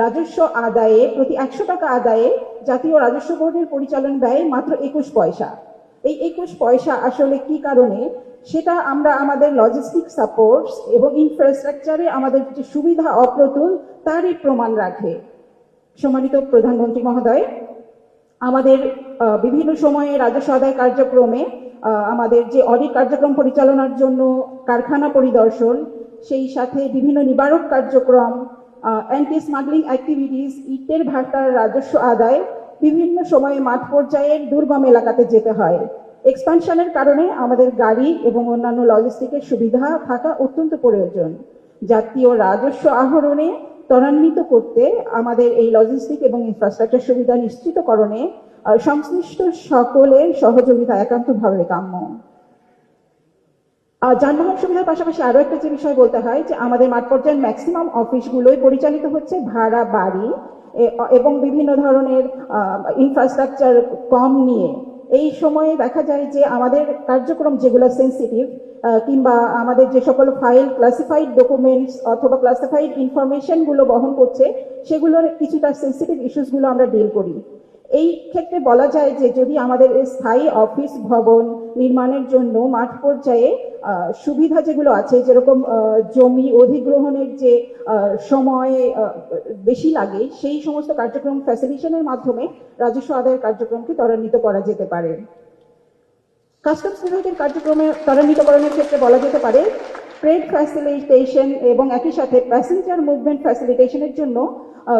রাজস্ব আদায়ে প্রতি 100 টাকা আদায়ে জাতীয় রাজস্ব বোর্ডের পরিচালন ব্যয় মাত্র 21 পয়সা। এই 21 পয়সা আসলে কি কারণে, সেটা আমরা আমাদের লজিস্টিক সাপোর্ট এবং ইনফ্রাস্ট্রাকচারে আমাদের যে সুবিধা অপ্রতুল তারই প্রমাণ রাখে। সম্মানিত প্রধানমন্ত্রী মহোদয়, আমাদের বিভিন্ন সময়ে রাজস্ব আদায় কার্যক্রমে আমাদের যে অডিট কার্যক্রম পরিচালনার জন্য কারখানা পরিদর্শন, সেই সাথে বিভিন্ন নিবারক কার্যক্রম, অ্যান্টি স্মাগলিং অ্যাক্টিভিটিস, ইটের ভাটার রাজস্ব আদায় বিভিন্ন সময়ে মাঠ পর্যায়ের দুর্গম এলাকাতে যেতে হয়। এক্সপানশনের কারণে আমাদের গাড়ি এবং অন্যান্য লজিস্টিকের সুবিধা থাকা অত্যন্ত প্রয়োজন। জাতীয় রাজস্ব আহরণে ত্বরান্বিত করতে আমাদের এই লজিস্টিক এবং ইনফ্রাস্ট্রাকচার সুবিধা নিশ্চিতকরণে সংশ্লিষ্ট সকলের সহযোগিতা একান্তভাবে কাম্য। যানবাহন সুবিধার পাশাপাশি আরো একটা যে বিষয় বলতে হয় যে আমাদের মাঠ পর্যায়ের ম্যাক্সিমাম অফিসগুলোই পরিচালিত হচ্ছে ভাড়া বাড়ি এবং বিভিন্ন ধরনের ইনফ্রাস্ট্রাকচার কম নিয়ে। এই সময়ে দেখা যায় যে আমাদের কার্যক্রম যেগুলো সেন্সিটিভ কিংবা আমাদের যে সকল ফাইল ক্লাসিফাইড ডকুমেন্টস অথবা ক্লাসিফাইড ইনফরমেশনগুলো বহন করছে, সেগুলোর কিছুটা সেন্সিটিভ ইস্যুসগুলো আমরা ডিল করি। এই ক্ষেত্রে বলা যায় যে যদি আমাদের স্থায়ী অফিস ভবন নির্মাণের জন্য মাঠ পর্যায়ে সুবিধা যেগুলো আছে, যেরকম জমি অধিগ্রহণের যে সময় বেশি লাগে, সেই সমস্ত কার্যক্রম ফ্যাসিলিটেশনের মাধ্যমে রাজস্ব আদায়ের কার্যক্রমকে ত্বরান্বিত করা যেতে পারে। কাস্টমস বিভাগের কার্যক্রমে ত্বরান্বিতকরণের ক্ষেত্রে বলা যেতে পারে ট্রেড ফ্যাসিলিটেশন এবং একই সাথে প্যাসেঞ্জার মুভমেন্ট ফ্যাসিলিটেশনের জন্য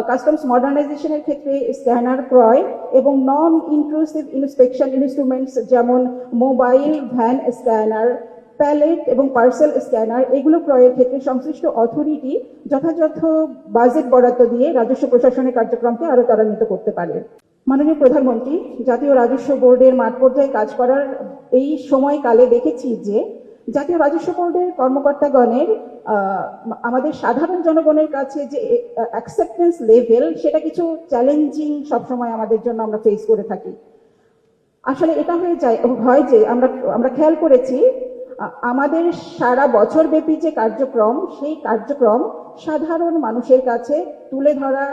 কাস্টমস মডার্নাইজেশনের ক্ষেত্রে স্ক্যানার ক্রয় এবং নন ইন্ট্রুসিভ ইন্সপেকশন ইনস্ট্রুমেন্টস যেমন মোবাইল ভ্যান স্ক্যানার, প্যালেট এবং পার্সেল স্ক্যানার এগুলো ক্রয়ের ক্ষেত্রে সংশ্লিষ্ট অথরিটি যথাযথ বাজেট বরাদ্দ দিয়ে রাজস্ব প্রশাসনের কার্যক্রমকে আরো ত্বরান্বিত করতে পারে। মাননীয় প্রধানমন্ত্রী, জাতীয় রাজস্ব বোর্ডের মাঠ পর্যায়ে কাজ করার এই সময়কালে দেখেছি যে জাতীয় রাজস্ব বোর্ডের কর্মকর্তাগণের আমাদের সাধারণ জনগণের কাছে যে অ্যাকসেপ্টেন্স লেভেল, সেটা কিছু চ্যালেঞ্জিং সবসময় আমাদের জন্য আমরা ফেস করে থাকি। আসলে এটা হয় যে আমরা খেয়াল করেছি আমাদের সারা বছর ব্যাপী যে কার্যক্রম, সেই কার্যক্রম সাধারণ মানুষের কাছে তুলে ধরা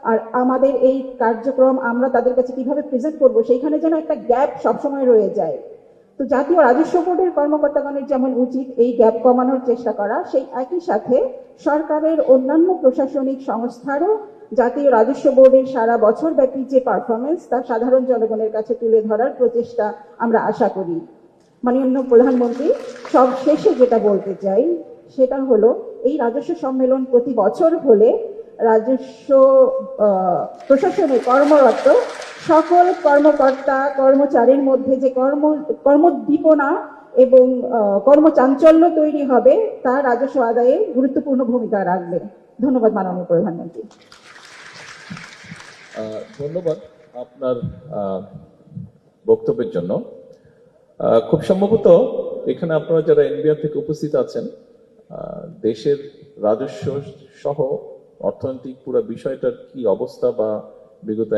আর আমাদের এই কার্যক্রম আমরা তাদের কাছে কিভাবে প্রেজেন্ট করব, সেইখানে যেন একটা গ্যাপ সবসময় রয়ে যায়। তো জাতীয় রাজস্ব বোর্ডের কর্মকর্তাগণের যেমন উচিত এই গ্যাপ কমানোর চেষ্টা করা, সেই একই সাথে সরকারের অন্যান্য প্রশাসনিক সংস্থারও জাতীয় রাজস্ব বোর্ডের সারা বছর ব্যাপী যে পারফরমেন্স তা সাধারণ জনগণের কাছে তুলে ধরার প্রচেষ্টা আমরা আশা করি। মাননীয় প্রধানমন্ত্রী, সব শেষে যেটা বলতে চাই সেটা হলো এই রাজস্ব সম্মেলন প্রতি বছর হলে রাজস্ব প্রশাসনে কর্মরত সকল কর্মকর্তা কর্মচারীর মধ্যে যে কর্মোদ্দীপনা এবং কর্মচাঞ্চল্য তৈরি হবে, তা রাজস্ব আদায়ে গুরুত্বপূর্ণ ভূমিকা রাখবে। ধন্যবাদ মাননীয় প্রধানমন্ত্রী। ধন্যবাদ আপনার বক্তব্যের জন্য। খুব সম্ভবত এখানে আপনারা যারা এনবিআর থেকে উপস্থিত আছেন, দেশের রাজস্ব সহ অর্থনৈতিক পুরো বিষয়টার কি অবস্থা বা বিগত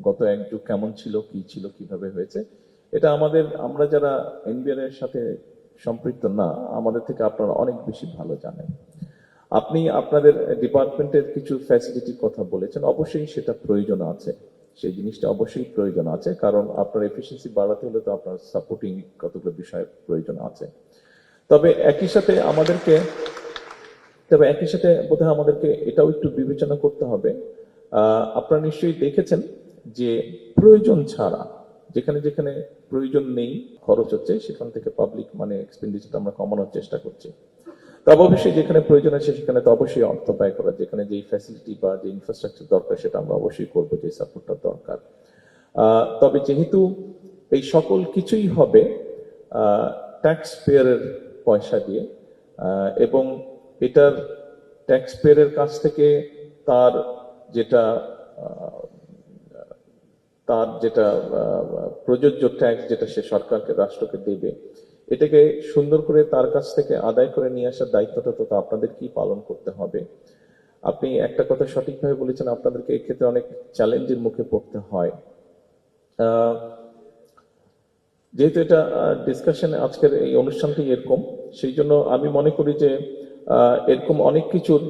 গত এক যুগ কেমন ছিল, কি ছিল, কিভাবে হয়েছে, এটা আমরা যারা এনবিআর এর সাথে সম্পৃক্ত না, আমাদের থেকে আপনারা অনেক বেশি ভালো জানেন। আপনি আপনাদের ডিপার্টমেন্টের কিছু ফ্যাসিলিটির কথা বলেছেন, অবশ্যই সেটা প্রয়োজন আছে, সেই জিনিসটা অবশ্যই প্রয়োজন আছে, কারণ আপনার এফিসিয়েন্সি বাড়াতে হলে তো আপনার সাপোর্টিং কতগুলো বিষয় প্রয়োজন আছে। তবে একই সাথে বোধহয় আমাদেরকে এটাও একটু বিবেচনা করতে হবে। আপনারা নিশ্চয়ই দেখেছেন যে প্রয়োজন ছাড়া যেখানে যেখানে প্রয়োজন নেই খরচ হচ্ছে, সেখান থেকে পাবলিক এক্সপেন্ডিচার আমরা কমানোর চেষ্টা করছি। তবে অবশ্যই যেখানে প্রয়োজন আছে সেখানে তো অবশ্যই অর্থ ব্যয় করা, যেখানে যে ফ্যাসিলিটি বা যে ইনফ্রাস্ট্রাকচার দরকার সেটা আমরা অবশ্যই করবো, যে সাপোর্টটা দরকার। তবে যেহেতু এই সকল কিছুই হবে ট্যাক্স পেয়ারের পয়সা দিয়ে, এবং এটার ট্যাক্স পেয়ারের কাছ থেকে তার যেটা প্রযোজ্য ট্যাক্স যেটা সে সরকারকে রাষ্ট্রকে দেবে, এটাকে সুন্দর করে তার কাছ থেকে আদায় করে নিয়ে আসার দায়িত্বটা তো আপনাদেরকেই পালন করতে হবে। আপনি একটা কথা সঠিকভাবে বলেছেন, আপনাদেরকে এই ক্ষেত্রে অনেক চ্যালেঞ্জের মুখে পড়তে হয়। যেহেতু এটা ডিসকাশন, আজকের এই অনুষ্ঠানটি এরকম, সেই জন্য আমি মনে করি যে এরকম অনেক কিছুর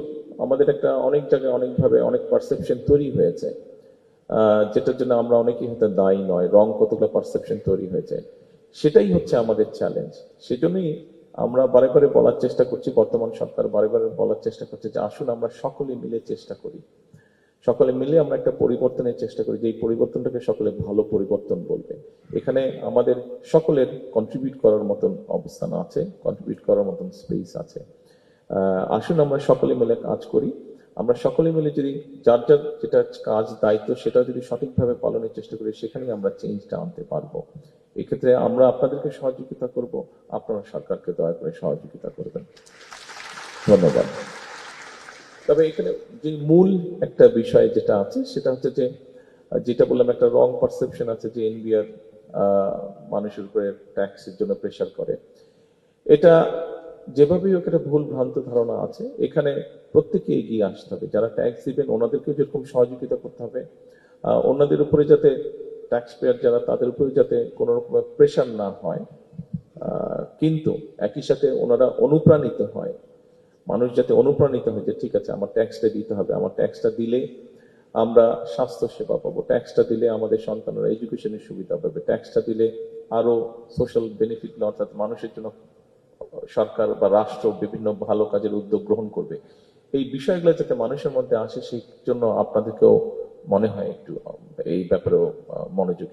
আমাদের একটা অনেক জায়গায় অনেকভাবে অনেক পারসেপশন তৈরি হয়েছে, যেটার জন্য আমরা অনেকেই হয়তো দায়ী নয়, রং কতগুলো পারসেপশন তৈরি হয়েছে, সেটাই হচ্ছে আমাদের চ্যালেঞ্জ। সেজন্যই আমরা বারে বারে বলার চেষ্টা করছি, বর্তমান সরকার বারে বারে বলার চেষ্টা করছে যে আসুন আমরা সকলে মিলে চেষ্টা করি, সকলে মিলে আমরা একটা পরিবর্তনের চেষ্টা করি, যে এই পরিবর্তনটাকে সকলে ভালো পরিবর্তন বলবে। এখানে আমাদের সকলের কন্ট্রিবিউট করার মতন অবস্থান আছে, কন্ট্রিবিউট করার মতন স্পেস আছে। আসুন আমরা সকলে মিলে কাজ করি। আমরা সকলে মিলে যদি যার যার যেটা কাজ দায়িত্ব সেটা যদি সঠিকভাবে পালনের চেষ্টা করি, সেখানেই আমরা চেঞ্জটা আনতে পারবো। এক্ষেত্রে আমরা আপনাদেরকে সহযোগিতা করব, আপনারা সরকারকে দয়া করে সহযোগিতা করবেন। ধন্যবাদ। তবে এখানে যে মূল একটা বিষয় যেটা আছে সেটা হচ্ছে যে যেটা বললাম, একটা রং পারসেপশন আছে যে এনবিআর মানুষের উপরে ট্যাক্সের জন্য প্রেশার করে। এটা যেভাবেই হোক একটা ভুল ভ্রান্ত ধারণা আছে। এখানে প্রত্যেকে এগিয়ে আসতে হবে, যারা ট্যাক্স দিবেন ওনাদেরকেও যেরকম সহযোগিতা করতে হবে, ওনাদের উপরে যাতে ট্যাক্স পেয়ার যারা তাদের উপরে যাতে কোনো রকম প্রেশার না হয়, কিন্তু একই সাথে ওনারা অনুপ্রাণিত হয়, মানুষ যাতে অনুপ্রাণিত হয় যে ঠিক আছে আমার ট্যাক্সটা দিতে হবে, আমার ট্যাক্সটা দিলে আমরা স্বাস্থ্য সেবা পাবো, ট্যাক্সটা দিলে আমাদের সন্তানরা এডুকেশনের সুবিধা পাবে, ট্যাক্সটা দিলে আরো সোশ্যাল বেনিফিট, অর্থাৎ মানুষের জন্য সরকার বা রাষ্ট্র বিভিন্ন ভালো কাজের উদ্যোগ গ্রহণ করবে। এই বিষয়গুলো যাতে মানুষের মধ্যে আসে সেই জন্য আপনাদেরকেও মনে হয় একটু এই ব্যাপারেও মনোযোগী